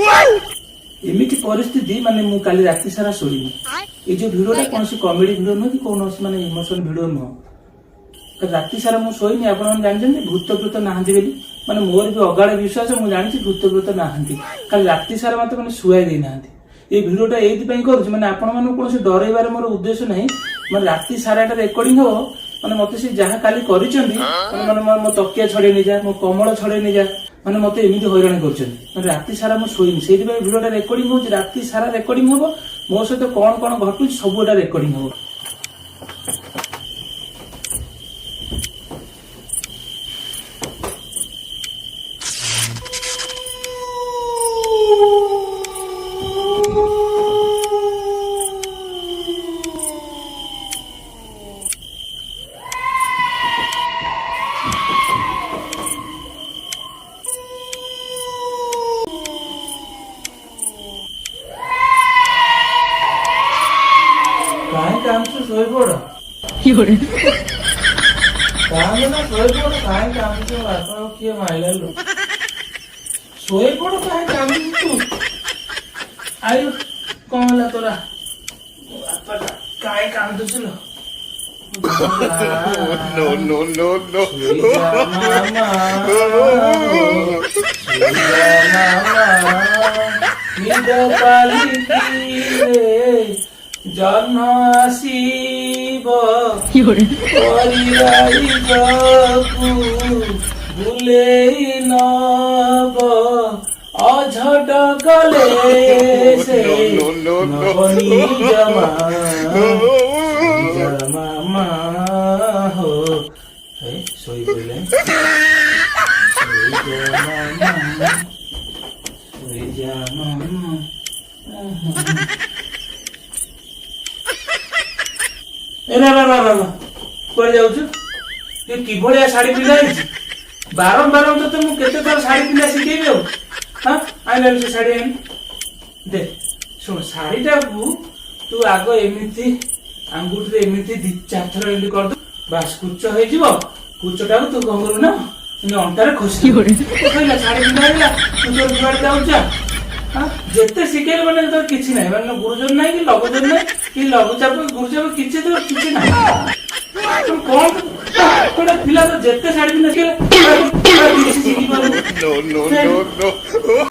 एमिति परिस्थिति माने मु काली राति सारा सोईनी ए जो भिडियोटा कौन कॉमेडी भिडियो नुह कि कौन माने इमोशन भिडियो नुह राति सारा मु सोईनी आपण जानते भूत प्रेत नहांती बोली माने मोर भी अगाड़ विश्वास मु जानी भूत प्रेत नहांती काली राति सारा मत मैंने शुआई दे ना ये भिडियोटा एइथि करूँ माने आपण मानू कौन डरइबार मोर उद्देश्य नहीं माने राति सारा रेकर्डिंग हो माने मते से जहाँ काली करिसेंती माने मो तकिया छड़े नहीं जा मो कमल छड़े नहीं जा माने मते एमिति हैरान करछन्ती माने राति सारा मु सोईनी सेहि पे भिडियोटा रेकर्डिंग हो राति सारा रेकर्डिंग हो मो सहित कौन कौन घटु सबुटा रेकर्डिंग हो काय काम से सोई पड़ काम ना सोई पड़ काय काम से बापा किए माइला लो सोई पड़ काय काम तू आयु कौन ला तोरा बापा काय काम तो चलो no. जन्म आसीब बुलेई नब अझट गले से नबनी जमा हो सोई बोले कुआडे जाऊछु ये किभलिया साड़ी पिंधा बारंबार तो मुझे थर साड़ी पिंधा शिखेबी हाँ आइल से साड़ी आनी दे शुण शाढ़ीटा को तू आग एमती आंगुठी एमती दी चार थर एमती कर दो बास कुच हो कुचटा को तू कौन करू ना अंटारे खोसी शाढ़ी पिंधा तू तोर जुआड़े जाऊचा जिते शिखेल मैंने तो किसी ना मैंने गुरुजन ना कि लघुजन ना कि लघुचाप गुरुचाप किसी तो किसी ना कौन पिला तो जिते शाढ़ी पिंधा शिखेल No.